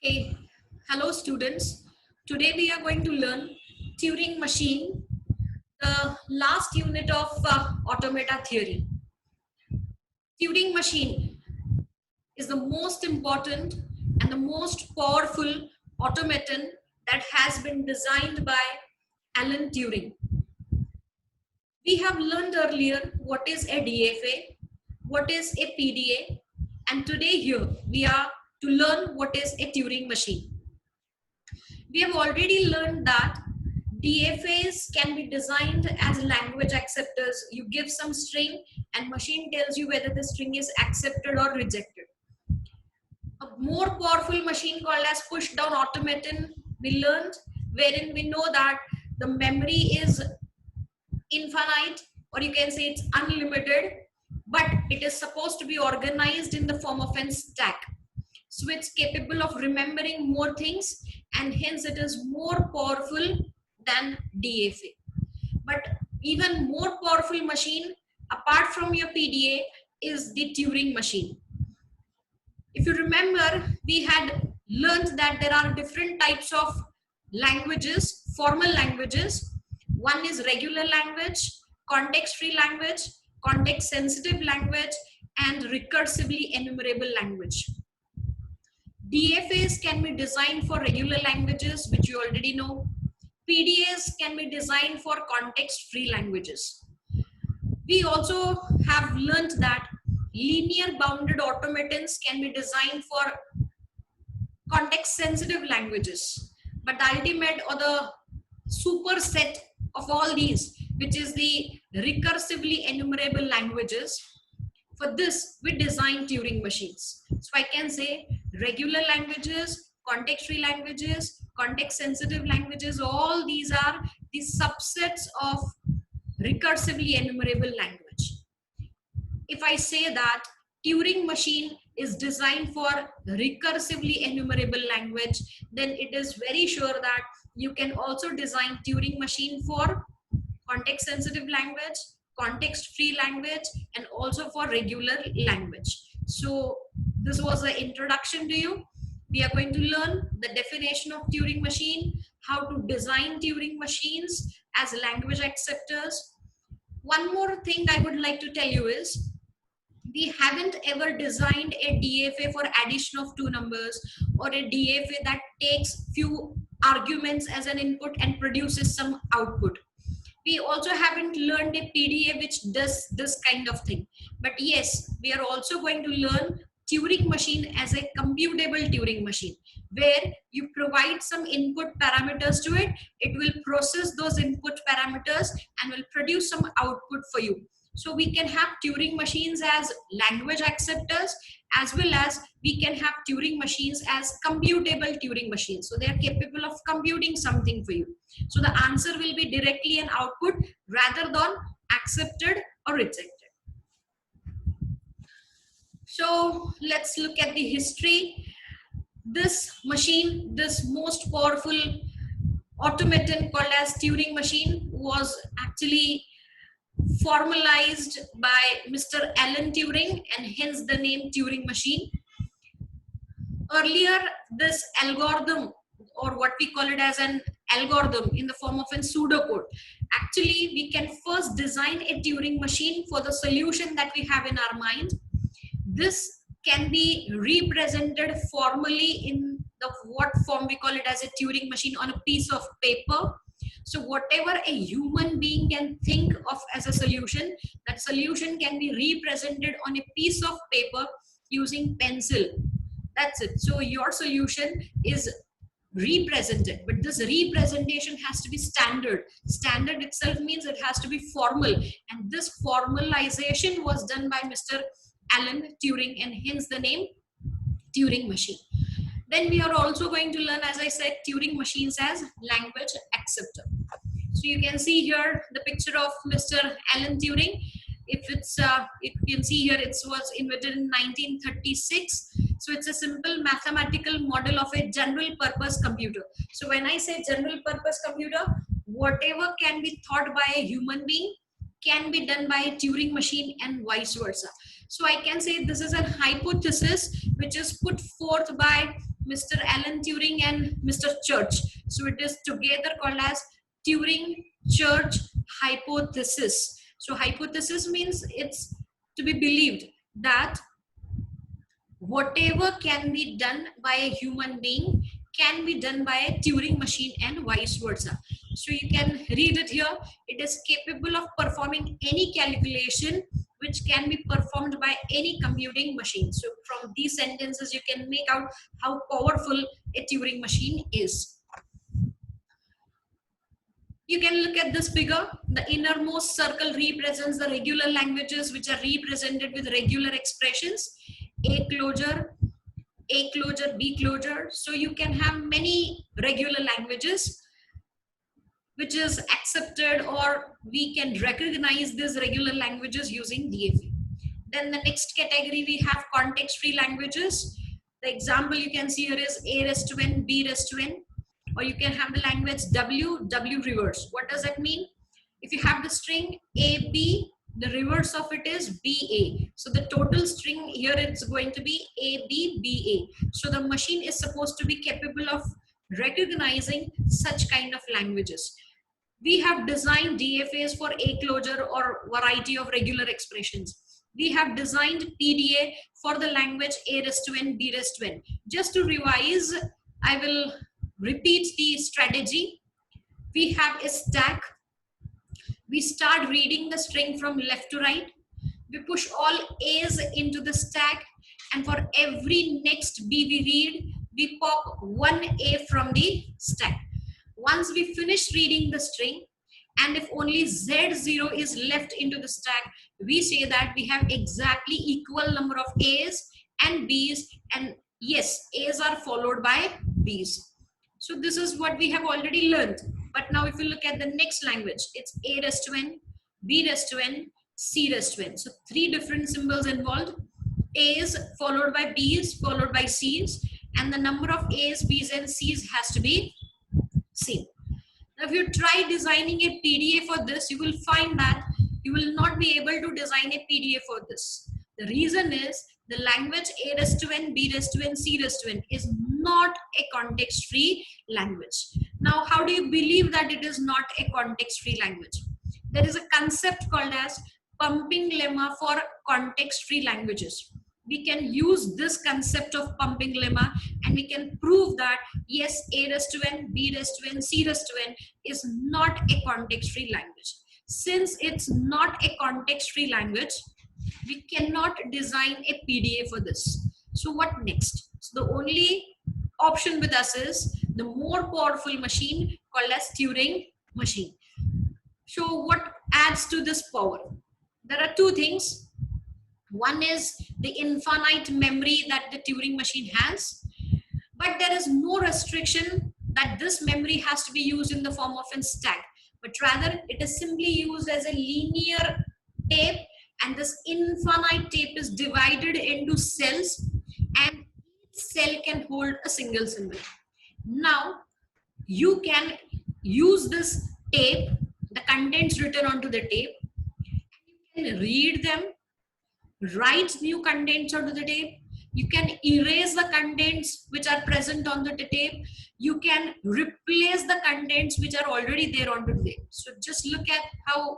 Okay, hello students. Today we are going to learn Turing machine, the last unit of automata theory. Turing machine is the most important and the most powerful automaton that has been designed by Alan Turing. We have learned earlier what is a DFA, what is a PDA, and today here we are to learn what is a Turing machine. We have already learned that DFAs can be designed as language acceptors. You give some string and machine tells you whether the string is accepted or rejected. A more powerful machine called as push down automaton we learned, wherein we know that the memory is infinite, or you can say it's unlimited, but it is supposed to be organized in the form of a stack. So it's capable of remembering more things, and hence it is more powerful than DFA. But even more powerful machine apart from your PDA is the Turing machine. If you remember, we had learned that there are different types of languages, formal languages. One is regular language, context-free language, context-sensitive language, and recursively enumerable language. DFAs can be designed for regular languages, which you already know. PDAs can be designed for context-free languages. We also have learned that linear bounded automatons can be designed for context-sensitive languages. But the ultimate or the superset of all these, which is the recursively enumerable languages, for this, we design Turing machines. So I can say regular languages, context-free languages, context-sensitive languages, all these are the subsets of recursively enumerable language. If I say that Turing machine is designed for recursively enumerable language, then it is very sure that you can also design Turing machine for context-sensitive language, context-free language, and also for regular language. So this was the introduction to you. We are going to learn the definition of Turing machine, how to design Turing machines as language acceptors. One more thing I would like to tell you is, we haven't ever designed a DFA for addition of two numbers, or a DFA that takes few arguments as an input and produces some output. We also haven't learned a PDA which does this kind of thing. But yes, we are also going to learn Turing machine as a computable Turing machine, where you provide some input parameters to it. It will process those input parameters and will produce some output for you. So we can have Turing machines as language acceptors, as well as we can have Turing machines as computable Turing machines. So they are capable of computing something for you. So the answer will be directly an output rather than accepted or rejected. So let's look at the history. This machine, this most powerful automaton called as Turing machine, was actually formalized by Mr. Alan Turing, and hence the name Turing machine. Earlier, this algorithm, or what we call it as an algorithm in the form of a pseudocode, actually we can first design a Turing machine for the solution that we have in our mind. This can be represented formally in the what form we call it as a Turing machine on a piece of paper. So whatever a human being can think of as a solution, that solution can be represented on a piece of paper using pencil. That's it. So your solution is represented, but this representation has to be standard. Standard itself means it has to be formal, and this formalization was done by Mr. Alan Turing, and hence the name Turing machine. Then we are also going to learn, as I said, Turing machines as language acceptor. So you can see here the picture of Mr. Alan Turing. If it's, you can see here, it was invented in 1936. So it's a simple mathematical model of a general purpose computer. So when I say general purpose computer, whatever can be thought by a human being can be done by a Turing machine, and vice versa. So I can say this is a hypothesis which is put forth by Mr. Alan Turing and Mr. Church. So it is together called as Turing-Church hypothesis. So hypothesis means it's to be believed that whatever can be done by a human being can be done by a Turing machine and vice versa. So you can read it here. It is capable of performing any calculation which can be performed by any computing machine. So from these sentences, you can make out how powerful a Turing machine is. You can look at this figure. The innermost circle represents the regular languages which are represented with regular expressions. A closure, A closure, B closure. So you can have many regular languages which is accepted, or we can recognize these regular languages using DFA. Then the next category we have context-free languages. The example you can see here is A raised to N, B raised to N, or you can have the language W, W reverse. What does that mean? If you have the string AB, the reverse of it is BA. So the total string here it's going to be AB, BA. So the machine is supposed to be capable of recognizing such kind of languages. We have designed DFAs for A closure or variety of regular expressions. We have designed PDA for the language A raised to N, B raised to N. Just to revise, I will repeat the strategy. We have a stack. We start reading the string from left to right. We push all A's into the stack, and for every next B we read, we pop one A from the stack. Once we finish reading the string, and if only Z0 is left into the stack, we say that we have exactly equal number of A's and B's, and yes, A's are followed by B's. So this is what we have already learned. But now if you look at the next language, it's A raised to N, B raised to N, C raised to N. So three different symbols involved. A's followed by B's followed by C's, and the number of A's, B's and C's has to be same. Now if you try designing a PDA for this, you will find that you will not be able to design a PDA for this. The reason is the language A raised to N, B raised to N, C raised to N is not a context-free language. Now, how do you believe that it is not a context-free language? There is a concept called as pumping lemma for context-free languages. We can use this concept of pumping lemma and we can prove that yes, A raised to N, B raised to N, C raised to N is not a context-free language. Since it's not a context-free language, we cannot design a PDA for this. So what next? So the only option with us is the more powerful machine called as Turing machine. So what adds to this power? There are two things. One is the infinite memory that the Turing machine has, but there is no restriction that this memory has to be used in the form of a stack, but rather it is simply used as a linear tape, and this infinite tape is divided into cells, and each cell can hold a single symbol. Now you can use this tape, the contents written onto the tape, and you can read them, write new contents onto the tape. You can erase the contents which are present on the tape. You can replace the contents which are already there onto the tape. So just look at how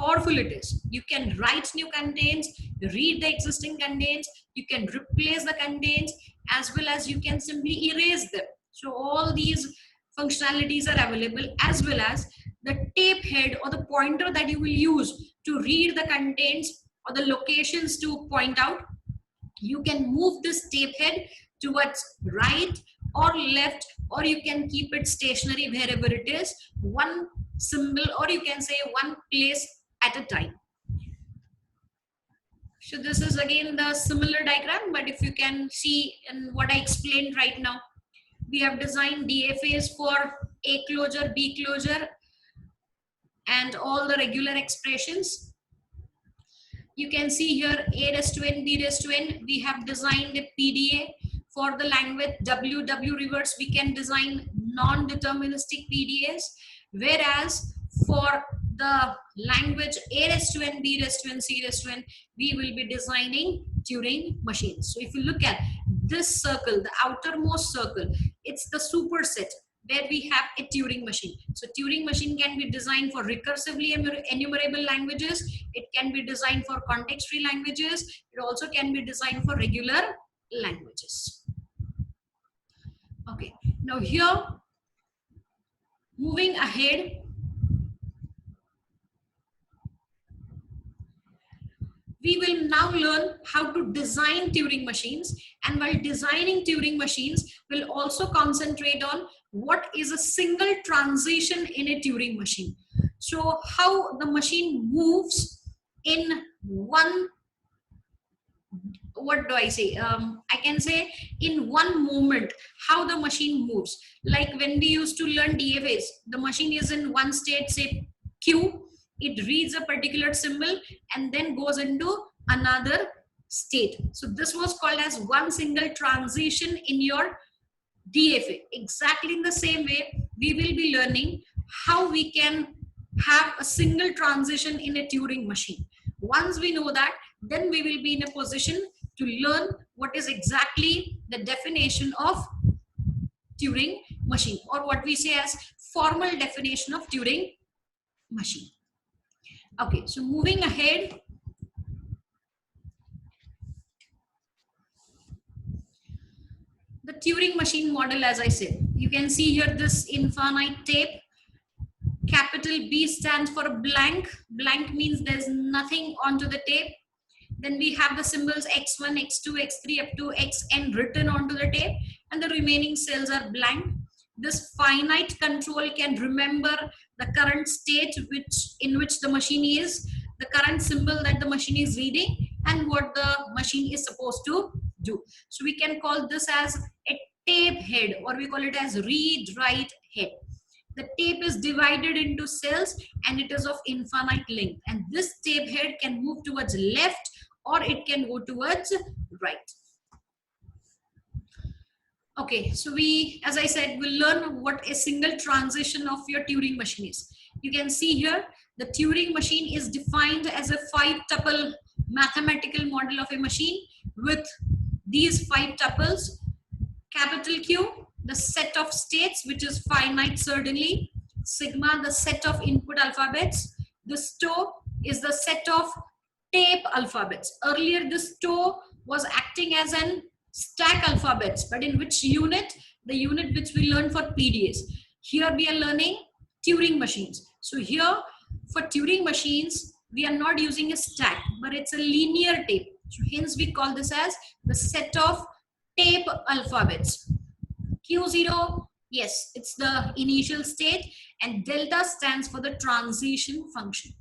powerful it is. You can write new contents, read the existing contents, you can replace the contents, as well as you can simply erase them. So all these functionalities are available, as well as the tape head or the pointer that you will use to read the contents or the locations to point out. You can move this tape head towards right or left, or you can keep it stationary wherever it is, one symbol, or you can say one place at a time. So this is again the similar diagram, but if you can see in what I explained right now, we have designed DFAs for A closure, B closure, and all the regular expressions. You can see here A raised to N, B raised to N. We have designed a PDA for the language W, W reverse. We can design non-deterministic PDAs, whereas for the language A raised to N, B raised to N, C raised to N, we will be designing Turing machines. So if you look at this circle, the outermost circle, it's the superset where we have a Turing machine. So Turing machine can be designed for recursively enumerable languages. It can be designed for context-free languages. It also can be designed for regular languages. Okay, now here, moving ahead, we will now learn how to design Turing machines, and while designing Turing machines, we'll also concentrate on what is a single transition in a Turing machine. So how the machine moves in one, what do I say? I can say in one moment, how the machine moves. Like when we used to learn DFAs, the machine is in one state, say Q, it reads a particular symbol and then goes into another state. So this was called as one single transition in your DFA. Exactly in the same way, we will be learning how we can have a single transition in a Turing machine. Once we know that, then we will be in a position to learn what is exactly the definition of Turing machine, or what we say as formal definition of Turing machine. Okay, so moving ahead, the Turing machine model, as I said, you can see here this infinite tape. Capital B stands for blank. Blank means there's nothing onto the tape. Then we have the symbols x1, x2, x3 up to xn written onto the tape, and the remaining cells are blank. This finite control can remember the current state in which the machine is, the current symbol that the machine is reading, and what the machine is supposed to do. So we can call this as a tape head, or we call it as read-write head. The tape is divided into cells and it is of infinite length, and this tape head can move towards left or it can go towards right. Okay, so we, as I said, will learn what a single transition of your Turing machine is. You can see here the Turing machine is defined as a 5-tuple mathematical model of a machine with these 5 tuples. Capital Q, the set of states, which is finite certainly. Sigma, the set of input alphabets. The sto is the set of tape alphabets. Earlier, the sto was acting as an stack alphabets, but in which unit? The unit which we learned for PDAs. Here we are learning Turing machines. So here for Turing machines, we are not using a stack, but it's a linear tape. So hence we call this as the set of tape alphabets. Q0, yes, it's the initial state, and delta stands for the transition function.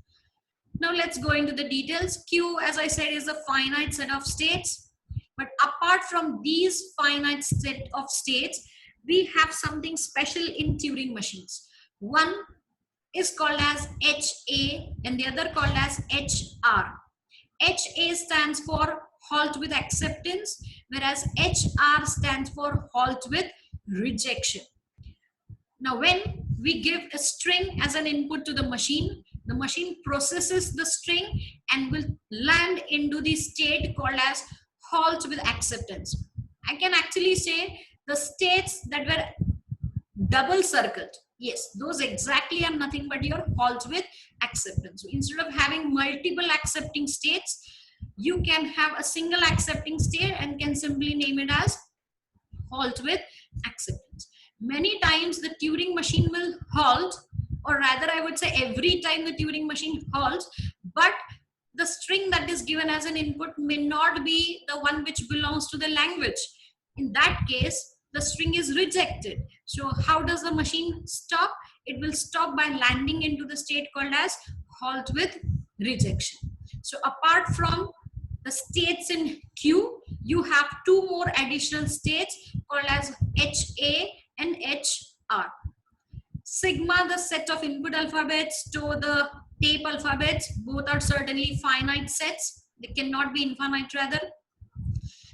Now let's go into the details. Q, as I said, is a finite set of states. But apart from these finite set of states, we have something special in Turing machines. One is called as HA and the other called as HR. HA stands for halt with acceptance, whereas HR stands for halt with rejection. Now when we give a string as an input to the machine processes the string and will land into the state called as halt with acceptance. I can actually say the states that were double circled, yes, those exactly are nothing but your halt with acceptance. So instead of having multiple accepting states, you can have a single accepting state and can simply name it as halt with acceptance. Many times the Turing machine will halt, or rather I would say every time the Turing machine halts, but the string that is given as an input may not be the one which belongs to the language. In that case, the string is rejected. So how does the machine stop? It will stop by landing into the state called as halt with rejection. So apart from the states in Q, you have 2 more additional states called as HA and HR. Sigma, the set of input alphabets, to the tape alphabets, both are certainly finite sets. They cannot be infinite rather.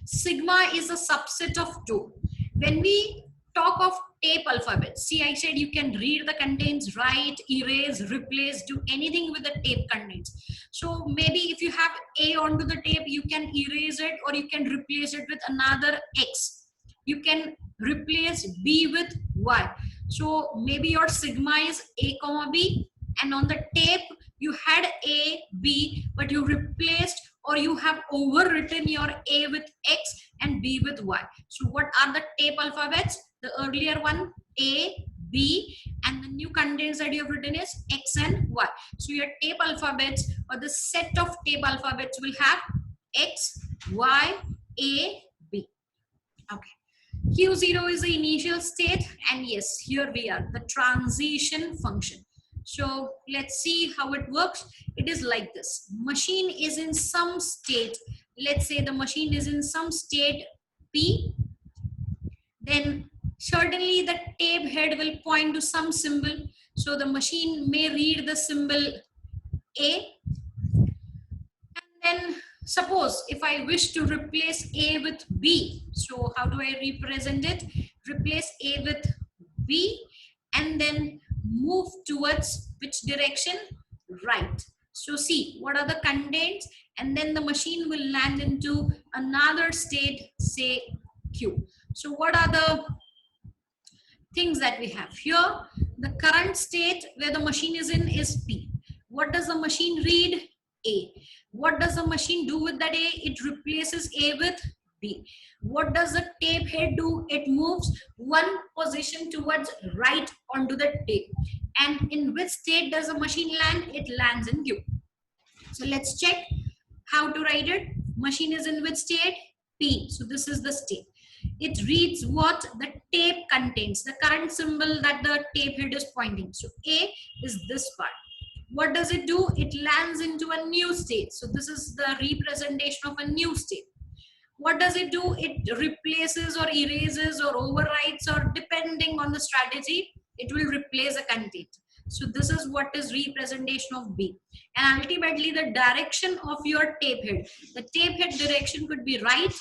Sigma is a subset of 2. When we talk of tape alphabet. See, I said you can read the contents, write, erase, replace, do anything with the tape contents. So maybe if you have A onto the tape, you can erase it or you can replace it with another X. You can replace B with Y. So maybe your sigma is A comma B, and on the tape you had A, B, but you replaced or you have overwritten your A with X and B with Y. So what are the tape alphabets? The earlier one, A, B, and the new contents that you have written is X and Y. So your tape alphabets or the set of tape alphabets will have X, Y, A, B. Okay. Q0 is the initial state, and yes, here we are, the transition function. So let's see how it works. It is like this. Machine is in some state. Let's say the machine is in some state P. Then certainly the tape head will point to some symbol. So the machine may read the symbol A. And then suppose if I wish to replace A with B. So how do I represent it? Replace A with B and then move towards which direction? Right. So see what are the contents, and then the machine will land into another state, say Q. So what are the things that we have here? The current state where the machine is in is P. What does the machine read? A. What does the machine do with that A? It replaces A with B. What does the tape head do? It moves one position towards right onto the tape. And in which state does the machine land? It lands in Q. So let's check how to write it. Machine is in which state? P. So this is the state. It reads what the tape contains, the current symbol that the tape head is pointing. So A is this part. What does it do? It lands into a new state. So this is the representation of a new state. What does it do? It replaces or erases or overwrites, or depending on the strategy, it will replace a content. So this is what is representation of B. And ultimately the direction of your tape head. The tape head direction could be right,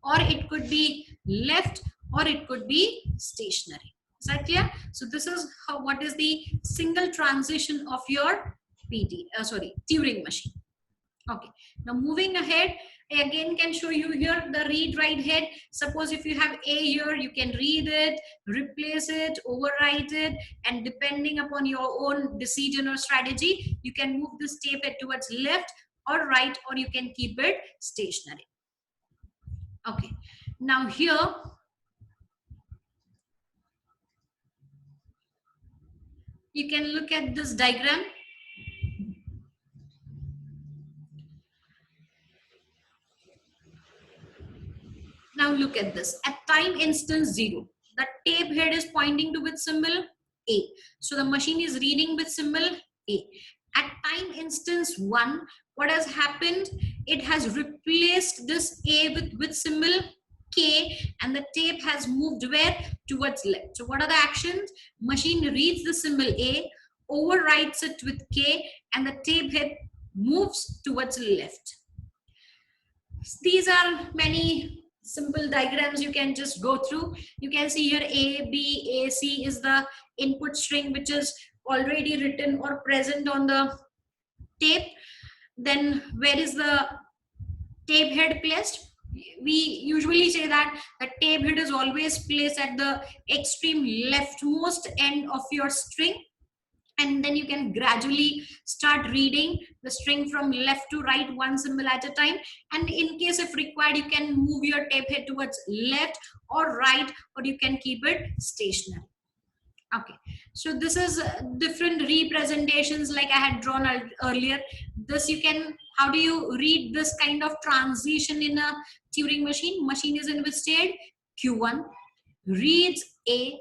or it could be left, or it could be stationary. Is that clear? So this is how, what is the single transition of your Turing machine. Okay, now moving ahead, I again can show you here the read write head. Suppose if you have A here, you can read it, replace it, overwrite it, and depending upon your own decision or strategy, you can move this tape head towards left or right, or you can keep it stationary. Okay, now here you can look at this diagram. Now look at this. At time instance 0, the tape head is pointing to which symbol? A. So the machine is reading with symbol A. At time instance 1, what has happened? It has replaced this A with which symbol? K, and the tape has moved where? Towards left. So what are the actions? Machine reads the symbol A, overwrites it with K, and the tape head moves towards left. These are many simple diagrams you can just go through. You can see here A, B, A, C is the input string which is already written or present on the tape. Then where is the tape head placed? We usually say that the tape head is always placed at the extreme leftmost end of your string, and then you can gradually start reading the string from left to right, one symbol at a time. And in case if required, you can move your tape head towards left or right, or you can keep it stationary. Okay, so this is different representations like I had drawn earlier. This you can, how do you read this kind of transition in a Turing machine? Machine is in which state? Q1, reads A,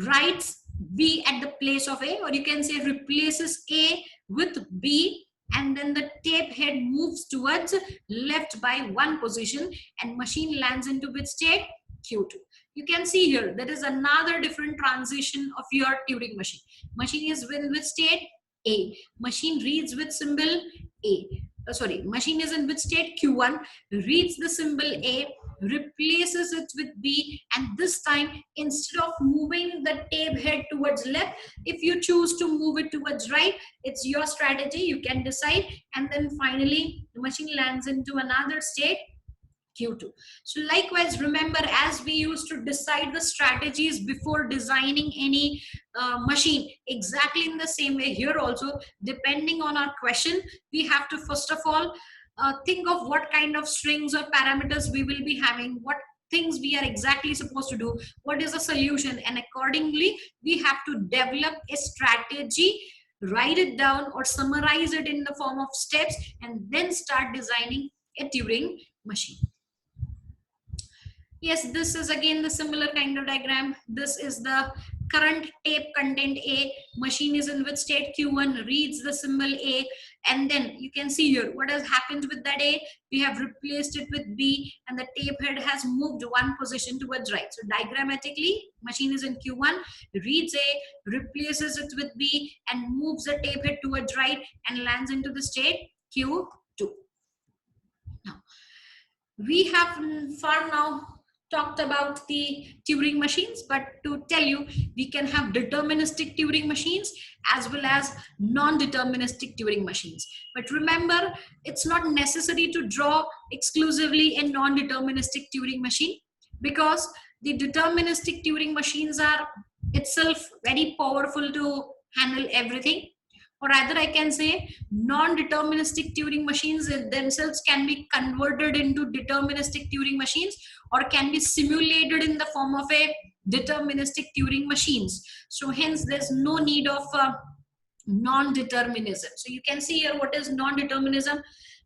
writes B at the place of A, or you can say replaces A with B, and then the tape head moves towards left by one position, and machine lands into which state? Q2. You can see here there is another different transition of your Turing machine. Machine is in which state? A. Machine reads with symbol A. machine is in which state? Q1, reads the symbol A, replaces it with B, and this time instead of moving the tape head towards left, if you choose to move it towards right, it's your strategy, you can decide. And then finally the machine lands into another state, Q2. So likewise, remember, as we used to decide the strategies before designing any machine, exactly in the same way here also, depending on our question, we have to first of all think of what kind of strings or parameters we will be having, what things we are exactly supposed to do, what is the solution, and accordingly we have to develop a strategy, write it down or summarize it in the form of steps, and then start designing a Turing machine. Yes, this is again the similar kind of diagram. This is the current tape content A, machine is in which state? Q1, reads the symbol A, and then you can see here what has happened with that A. We have replaced it with B, and the tape head has moved one position towards right. So diagrammatically, machine is in Q1, reads A, replaces it with B, and moves the tape head towards right and lands into the state Q2. Now, we have for now talked about the Turing machines, but to tell you, we can have deterministic Turing machines as well as non-deterministic Turing machines. But remember, it's not necessary to draw exclusively a non-deterministic Turing machine, because the deterministic Turing machines are itself very powerful to handle everything. Or rather, I can say non-deterministic Turing machines themselves can be converted into deterministic Turing machines, or can be simulated in the form of a deterministic Turing machines. So hence there's no need of non-determinism. So you can see here what is non-determinism.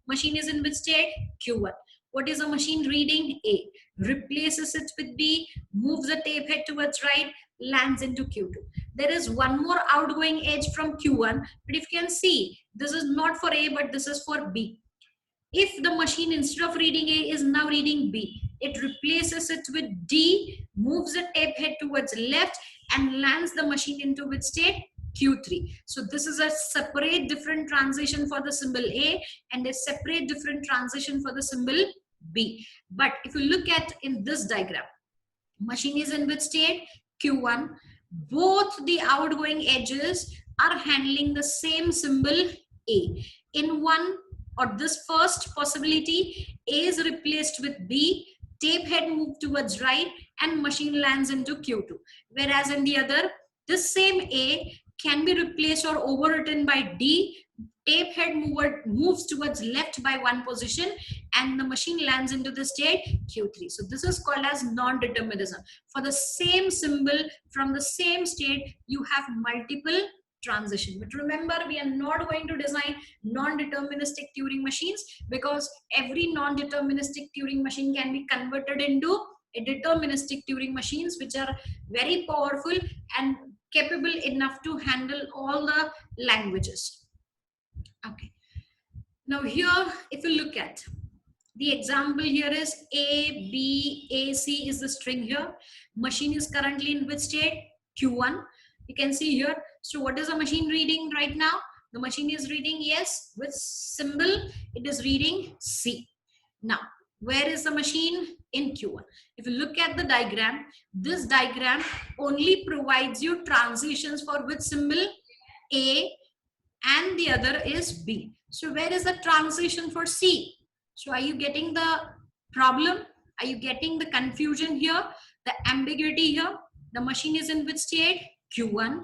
Machine is in which state? Q1. What is a machine reading? A. Replaces it with B, moves the tape head towards right, lands into Q2. There is one more outgoing edge from Q1, but if you can see, this is not for A, but this is for B. If the machine, instead of reading A, is now reading B, it replaces it with D, moves the tape head towards left, and lands the machine into which state? Q3. So this is a separate different transition for the symbol A, and a separate different transition for the symbol B. But if you look at in this diagram, machine is in which state? Q1. Both the outgoing edges are handling the same symbol A. In one or this first possibility, A is replaced with B, tape head moved towards right, and machine lands into Q2. Whereas in the other, this same A can be replaced or overwritten by D, tape head moves towards left by one position, and the machine lands into the state Q3. So this is called as non-determinism. For the same symbol from the same state, you have multiple transition. But remember, we are not going to design non-deterministic Turing machines, because every non-deterministic Turing machine can be converted into a deterministic Turing machines, which are very powerful and capable enough to handle all the languages. Okay. Now here, if you look at the example here is A, B, A, C is the string here. Machine is currently in which state? Q1. You can see here. So what is the machine reading right now? The machine is reading, yes, with symbol, it is reading C. Now, where is the machine? In Q1. If you look at the diagram, this diagram only provides you transitions for which symbol? A, and the other is B. So where is the transition for C? So are you getting the problem? Are you getting the confusion here? The ambiguity here? The machine is in which state? Q1.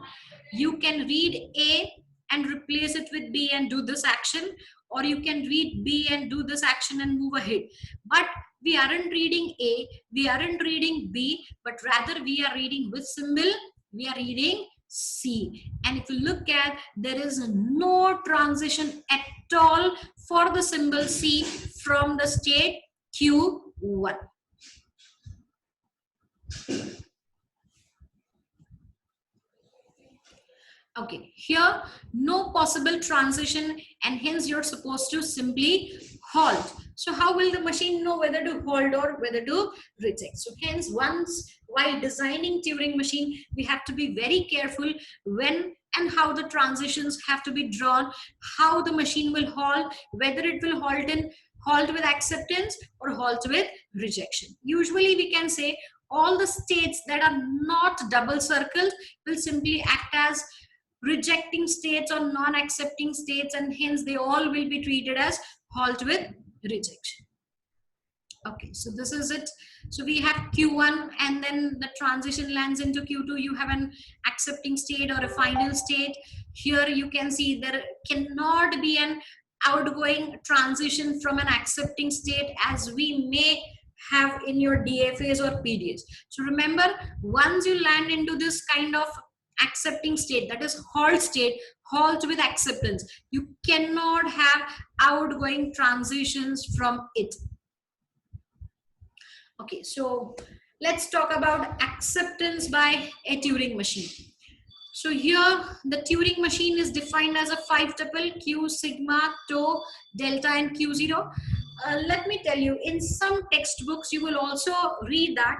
You can read A and replace it with B and do this action, or you can read B and do this action and move ahead. But we aren't reading A, we aren't reading B, but rather we are reading which symbol? We are reading C. And if you look at, there is no transition at all for the symbol C from the state Q1. Okay, here no possible transition, and hence you're supposed to simply halt. So how will the machine know whether to hold or whether to reject? So hence, once while designing Turing machine, we have to be very careful when and how the transitions have to be drawn, how the machine will halt, whether it will halt with acceptance or halt with rejection. Usually we can say all the states that are not double circled will simply act as rejecting states or non-accepting states, and hence they all will be treated as halt with rejection. Okay, so this is it. So we have Q1, and then the transition lands into Q2. You have an accepting state or a final state. Here you can see there cannot be an outgoing transition from an accepting state as we may have in your DFAs or PDAs. So remember, once you land into this kind of accepting state, that is halt state, halt with acceptance, you cannot have outgoing transitions from it. Okay, so let's talk about acceptance by a Turing machine. So here the Turing machine is defined as a 5-tuple Q, sigma, tau, delta and Q0. Let me tell you, in some textbooks you will also read that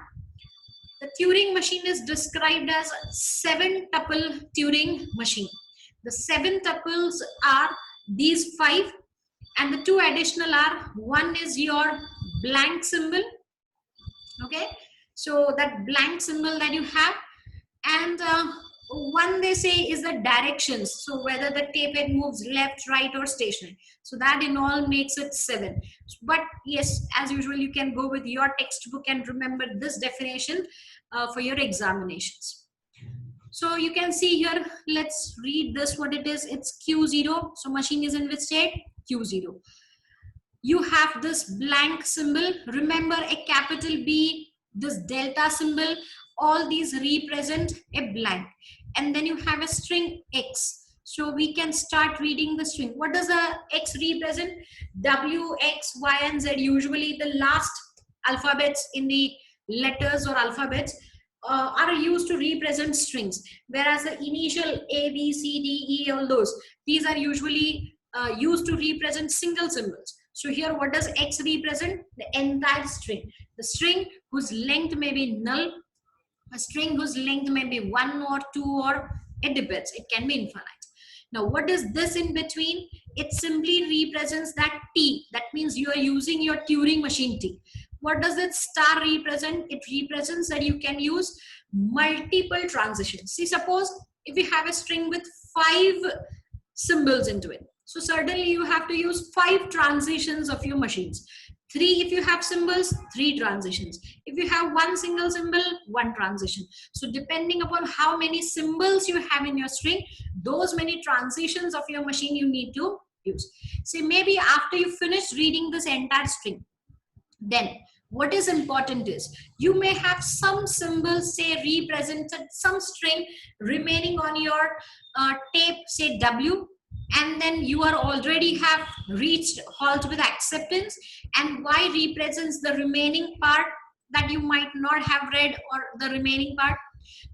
the Turing machine is described as 7-tuple Turing machine. The 7 tuples are these 5, and the 2 additional are, one is your blank symbol. Okay, so that blank symbol that you have, and one they say is the directions, so whether the tape head moves left, right or stationary. So that in all makes it 7. But yes, as usual, you can go with your textbook and remember this definition for your examinations. So you can see here, let's read this what it is. It's Q0. So machine is in which state? Q0. You have this blank symbol. Remember, a capital B, this delta symbol, all these represent a blank. And then you have a string X. So we can start reading the string. What does the X represent? W, X, Y, and Z. Usually the last alphabets in the letters or alphabets are used to represent strings. Whereas the initial A, B, C, D, E, all those, these are usually used to represent single symbols. So here what does X represent? The entire string. The string whose length may be null, a string whose length may be 1 or 2 or it depends. It can be infinite. Now what is this in between? It simply represents that T. That means you are using your Turing machine T. What does that star represent? It represents that you can use multiple transitions. See, suppose if you have a string with 5 symbols into it. So certainly you have to use 5 transitions of your machines. 3 if you have symbols, 3 transitions. If you have 1 single symbol, 1 transition. So depending upon how many symbols you have in your string, those many transitions of your machine you need to use. See, maybe after you finish reading this entire string, then what is important is you may have some symbols, say represented some string remaining on your tape, say W, and then you are already have reached halt with acceptance, and Y represents the remaining part that you might not have read, or the remaining part.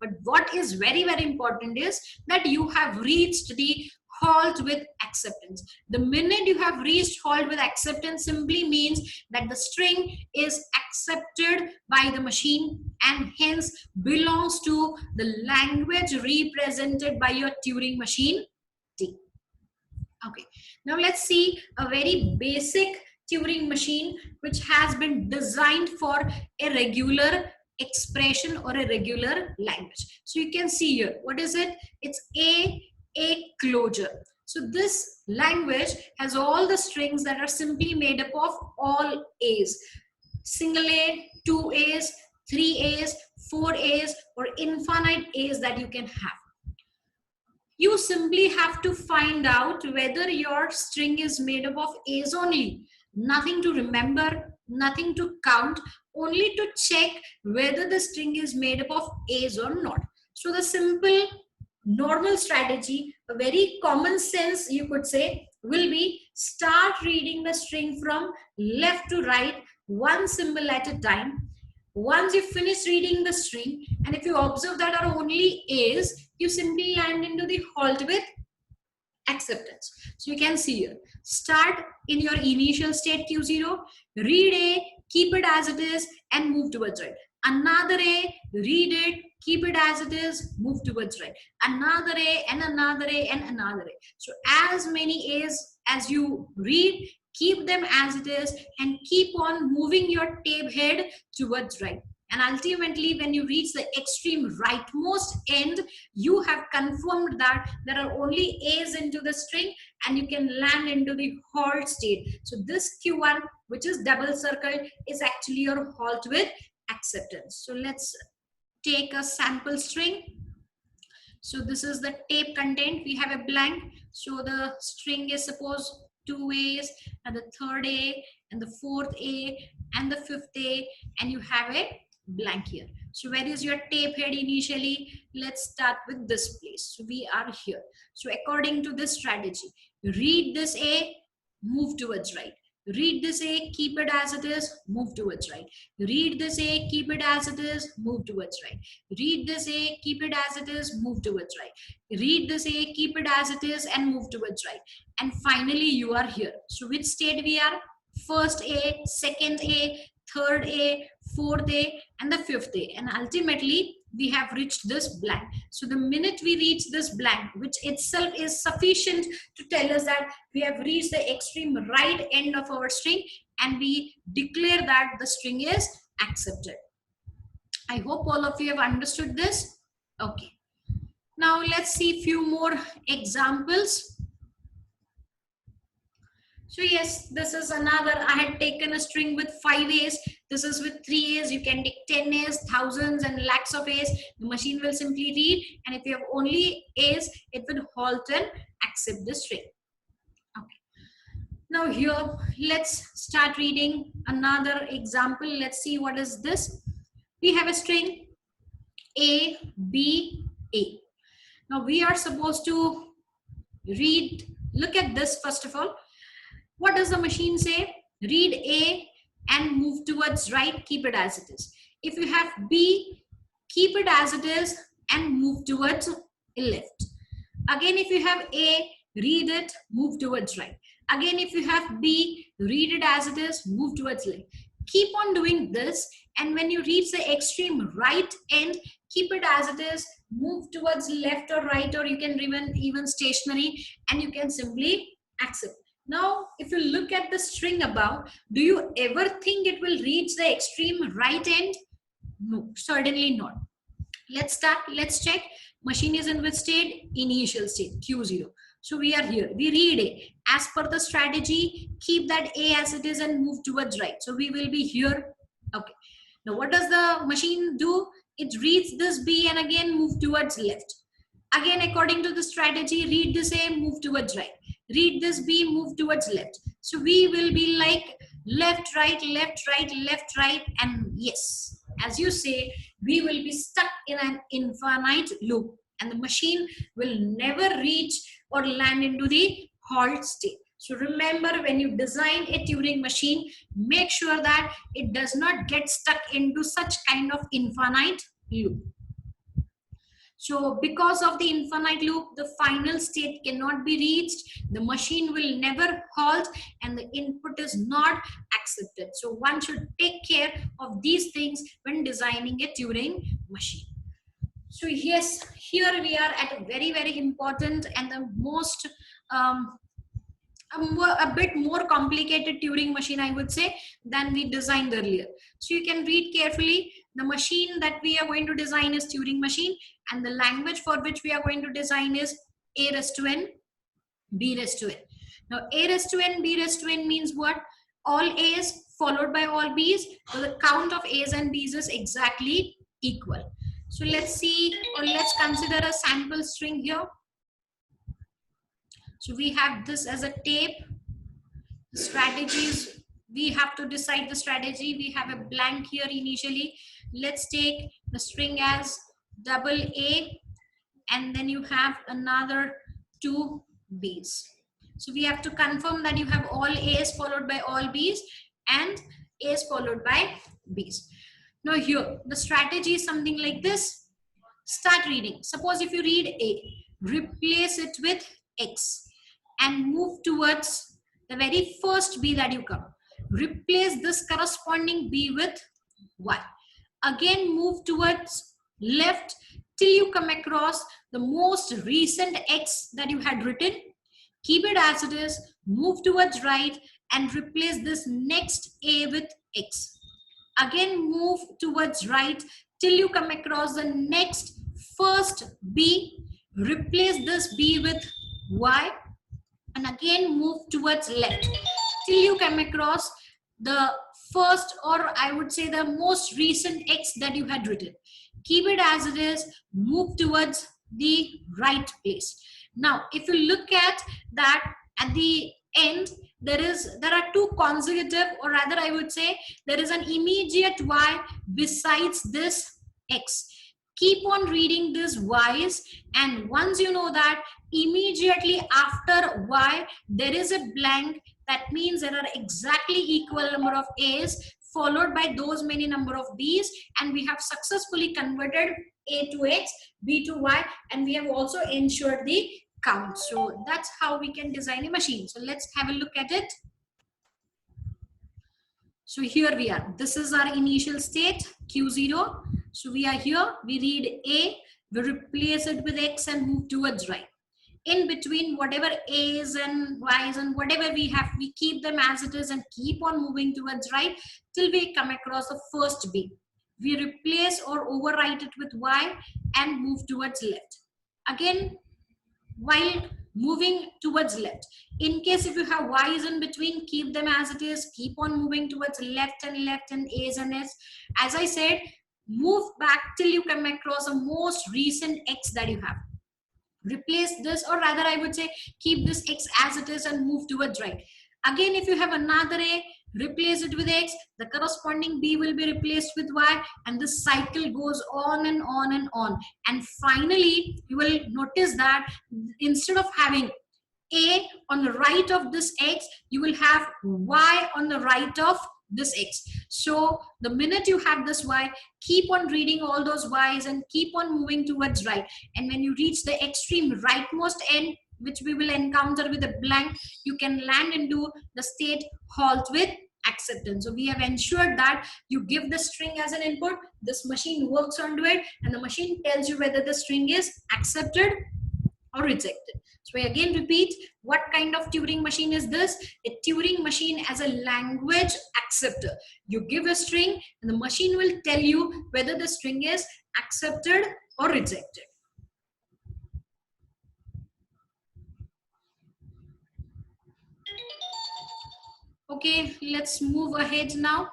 But what is very, very important is that you have reached the halt with acceptance. The minute you have reached halt with acceptance simply means that the string is accepted by the machine and hence belongs to the language represented by your Turing machine T. Okay, now let's see a very basic Turing machine which has been designed for a regular expression or a regular language. So you can see here, what is it? It's a closure. So this language has all the strings that are simply made up of all A's. Single A, 2 A's, 3 A's, 4 A's, or infinite A's that you can have. You simply have to find out whether your string is made up of A's only. Nothing to remember, nothing to count, only to check whether the string is made up of A's or not. So the simple normal strategy, a very common sense you could say, will be start reading the string from left to right, 1 symbol at a time. Once you finish reading the string, and if you observe that are only A's, you simply land into the halt with acceptance. So you can see here, start in your initial state Q0, read A, keep it as it is and move towards right. Another A, read it, keep it as it is, move towards right. Another A and another A and another A. So as many A's as you read, keep them as it is and keep on moving your tape head towards right. And ultimately, when you reach the extreme rightmost end, you have confirmed that there are only A's into the string and you can land into the halt state. So this Q1, which is double circle, is actually your halt with acceptance. So let's take a sample string. So this is the tape content. We have a blank. So the string is suppose 2 A's and the third A and the fourth A and the fifth A, and you have a blank here. So where is your tape head initially? Let's start with this place. So we are here. So according to this strategy, read this A, move towards right. Read this A, keep it as it is, move towards right. Read this A, keep it as it is, move towards right. Read this A, keep it as it is, move towards right. Read this A, keep it as it is, and move towards right. And finally, you are here. So which state we are? First A, second A, third A, fourth A, and the fifth A. And ultimately, we have reached this blank. So the minute we reach this blank, which itself is sufficient to tell us that we have reached the extreme right end of our string, and we declare that the string is accepted. I hope all of you have understood this. Okay. Now let's see few more examples. So yes, this is another. I had taken a string with 5 A's. This is with 3 A's. You can take 10 A's, thousands and lakhs of A's. The machine will simply read. And if you have only A's, it will halt and accept the string. Okay. Now here, let's start reading another example. Let's see what is this. We have a string A, B, A. Now we are supposed to read. Look at this first of all. What does the machine say? Read A and move towards right, keep it as it is. If you have B, keep it as it is and move towards left. Again, if you have A, read it, move towards right. Again, if you have B, read it as it is, move towards left. Keep on doing this, and when you reach the extreme right end, keep it as it is, move towards left or right, or you can remain even stationary, and you can simply accept. Now, if you look at the string above, do you ever think it will reach the extreme right end? No, certainly not. Let's start. Let's check. Machine is in which state? Initial state, Q0. So we are here. We read A. As per the strategy, keep that A as it is and move towards right. So we will be here. Okay. Now what does the machine do? It reads this B and again move towards left. Again, according to the strategy, read this A, move towards right. Read this B, move towards left. So we will be like left, right, left, right, left, right. And yes, as you say, we will be stuck in an infinite loop. And the machine will never reach or land into the halt state. So remember, when you design a Turing machine, make sure that it does not get stuck into such kind of infinite loop. So because of the infinite loop, the final state cannot be reached, the machine will never halt, and the input is not accepted. So one should take care of these things when designing a Turing machine. So yes, here we are at a very, very important and the most a bit more complicated Turing machine, I would say, than we designed earlier. So you can read carefully. The machine that we are going to design is Turing machine, and the language for which we are going to design is A raised to n, B raised to n. Now A raised to n, B raised to n means what? All A's followed by all B's. So the count of A's and B's is exactly equal. So let's see, or let's consider a sample string here. So we have this as a tape. The strategies, we have to decide the strategy. We have a blank here initially. Let's take the string as double A, and then you have another 2 B's. So we have to confirm that you have all A's followed by all B's and A's followed by B's. Now here, the strategy is something like this. Start reading. Suppose if you read A, replace it with X and move towards the very first B that you come. replace this corresponding B with Y. Again, move towards left till you come across the most recent X that you had written. Keep it as it is, move towards right and replace this next A with X. Again, move towards right till you come across the next first B. Replace this B with Y. And again, move towards left till you come across the first, or I would say the most recent X that you had written. Keep it as it is, move towards the right place. Now, if you look at that, at the end, there are two consecutive, or rather I would say there is an immediate Y besides this X. Keep on reading these Y's, and once you know that, immediately after Y there is a blank. That means there are exactly equal number of A's followed by those many number of B's, and we have successfully converted A to X, B to Y, and we have also ensured the count. So that's how we can design a machine. So let's have a look at it. So here we are. This is our initial state, Q0. So we are here. We read A, we replace it with X and move towards right. In between, whatever A's and Y's and whatever we have, we keep them as it is and keep on moving towards right till we come across the first B. We replace or overwrite it with Y and move towards left. Again, while moving towards left, in case if you have Y's in between, keep them as it is, keep on moving towards left and A's and S. As I said, move back till you come across the most recent X that you have. Replace this, or rather I would say keep this X as it is and move towards right. Again, if you have another A, replace it with X, the corresponding B will be replaced with Y, and this cycle goes on and on and on. And finally, you will notice that instead of having A on the right of this X, you will have Y on the right of this X. So the minute you have this Y, keep on reading all those Y's and keep on moving towards right. And when you reach the extreme rightmost end, which we will encounter with a blank, you can land into the state halt with acceptance. So we have ensured that you give the string as an input, this machine works onto it, and the machine tells you whether the string is accepted or rejected. So I again repeat, what kind of Turing machine is this? A Turing machine as a language acceptor. You give a string and the machine will tell you whether the string is accepted or rejected. Okay, let's move ahead now.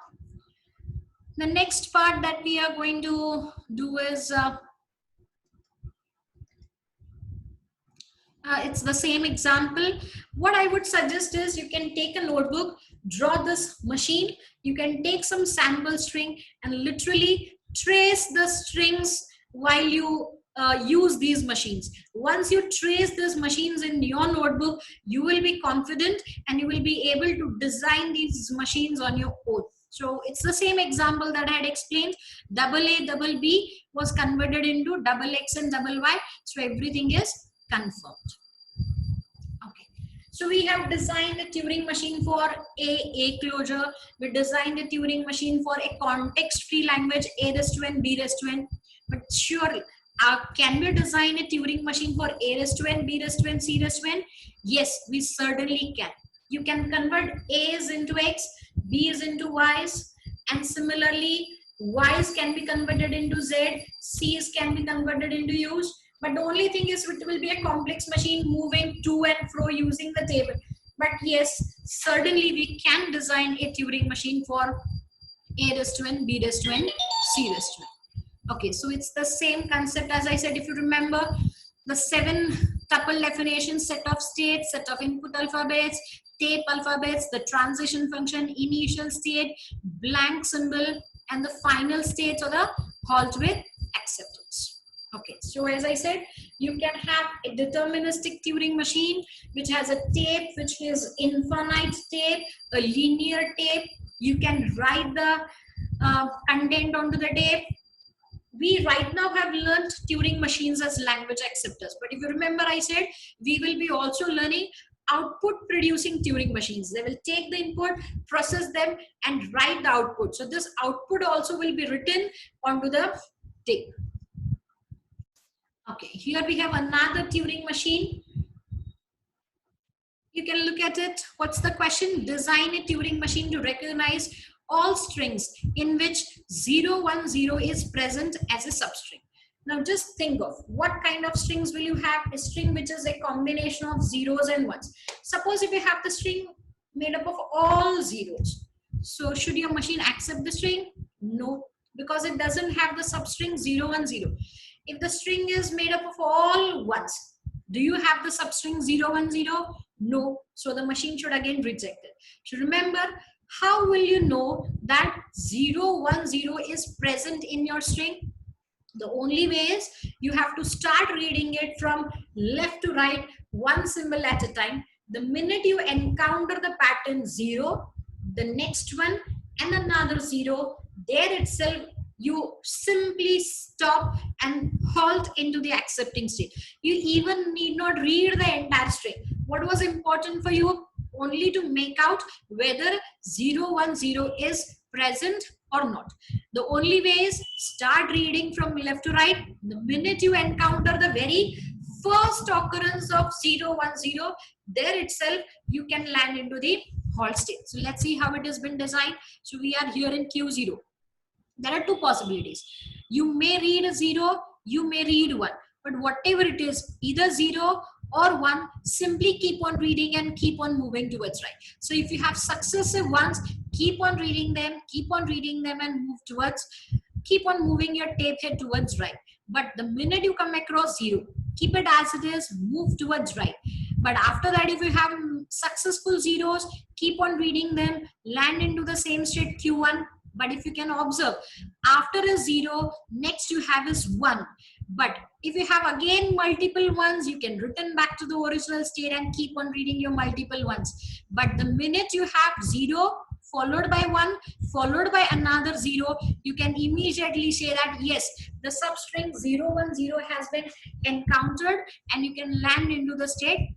The next part that we are going to do is it's the same example. What I would suggest is you can take a notebook, draw this machine. You can take some sample string and literally trace the strings while you use these machines. Once you trace these machines in your notebook, you will be confident and you will be able to design these machines on your own. So it's the same example that I had explained. Double A, double B was converted into double X and double Y. So everything is confirmed. Okay, so we have designed a Turing machine for A closure. We designed a Turing machine for a context-free language, A raised to n, B raised to n. But surely, can we design a Turing machine for A raised to n, B raised to n, C raised to n? Yes, we certainly can. You can convert A's into X, B's into Y's, and similarly, Y's can be converted into Z, C's can be converted into U's. But the only thing is it will be a complex machine moving to and fro using the table. But yes, certainly we can design a Turing machine for A raised to n, B raised to n, C raised to n. Okay, so it's the same concept as I said. If you remember, the 7 tuple definition, set of states, set of input alphabets, tape alphabets, the transition function, initial state, blank symbol, and the final states or the halt with acceptance. Okay, so as I said, you can have a deterministic Turing machine which has a tape which is infinite tape, a linear tape. You can write the content onto the tape. We right now have learned Turing machines as language acceptors. But if you remember, I said we will be also learning output producing Turing machines. They will take the input, process them, and write the output. So this output also will be written onto the tape. Okay, here we have another Turing machine. You can look at it. What's the question? Design a Turing machine to recognize all strings in which 010 is present as a substring. Now just think of what kind of strings will you have? A string which is a combination of zeros and ones. Suppose if you have the string made up of all zeros. So should your machine accept the string? No, because it doesn't have the substring 010. If the string is made up of all ones, do you have the substring 010? No. So the machine should again reject it. So remember, how will you know that 010 is present in your string? The only way is you have to start reading it from left to right, one symbol at a time. The minute you encounter the pattern 0, the next one and another 0, there itself you simply stop and halt into the accepting state. You even need not read the entire string. What was important for you? Only to make out whether 010 is present or not. The only way is start reading from left to right. The minute you encounter the very first occurrence of 010, there itself you can land into the halt state. So let's see how it has been designed. So we are here in Q0. There are two possibilities. You may read a 0, you may read 1, but whatever it is, either 0 or 1, simply keep on reading and keep on moving towards right. So if you have successive ones, keep on reading them and move towards, keep on moving your tape head towards right. But the minute you come across 0, keep it as it is, move towards right. But after that, if you have successful zeros, keep on reading them, land into the same state Q1. But if you can observe, after a 0, next you have is 1. But if you have again multiple ones, you can return back to the original state and keep on reading your multiple ones. But the minute you have 0 followed by 1 followed by another 0, you can immediately say that yes, the substring 010 has been encountered, and you can land into the state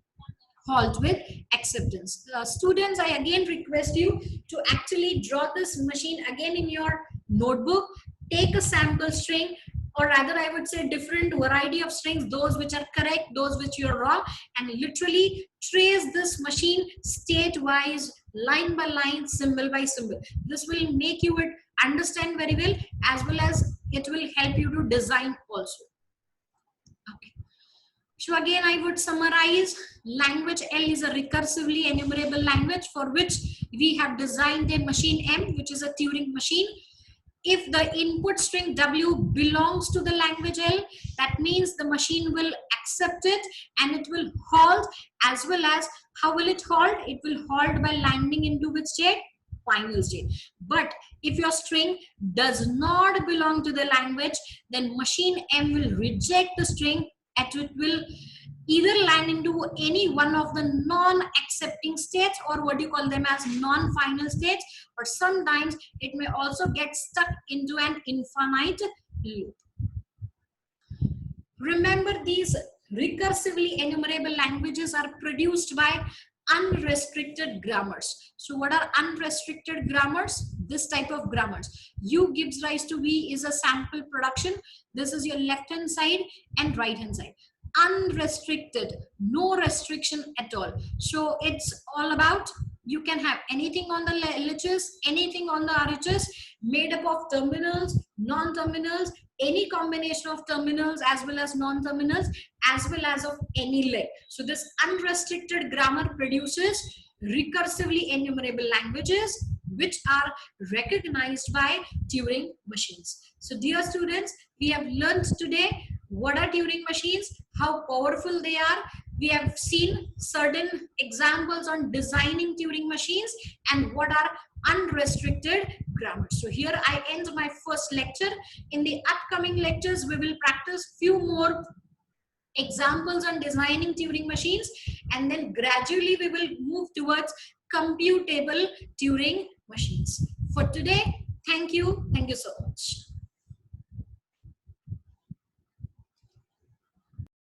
halt with acceptance. Students, I again request you to actually draw this machine again in your notebook. Take a sample string, or rather I would say different variety of strings, those which are correct, those which you're wrong, and literally trace this machine state wise, line by line, symbol by symbol. This will make you understand very well as it will help you to design also. Okay. So again, I would summarize, language L is a recursively enumerable language for which we have designed a machine M, which is a Turing machine. If the input string W belongs to the language L, that means the machine will accept it and it will halt, as well as how will it halt? It will halt by landing into which state? Final state. But if your string does not belong to the language, then machine M will reject the string and it will either land into any one of the non-accepting states, or what you call them as non-final states, or sometimes it may also get stuck into an infinite loop. Remember, these recursively enumerable languages are produced by unrestricted grammars. So what are unrestricted grammars? This type of grammars. U gives rise to V is a sample production. This is your left hand side and right hand side. Unrestricted, no restriction at all. So it's all about, you can have anything on the LHS, anything on the RHS, made up of terminals, non-terminals, any combination of terminals as well as non-terminals, as well as of any leg. So this unrestricted grammar produces recursively enumerable languages which are recognized by Turing machines. So dear students, we have learned today what are Turing machines, how powerful they are. We have seen certain examples on designing Turing machines and what are unrestricted grammars. So here I end my first lecture. In the upcoming lectures, we will practice few more examples on designing Turing machines, and then gradually we will move towards computable Turing machines. For today, thank you so much.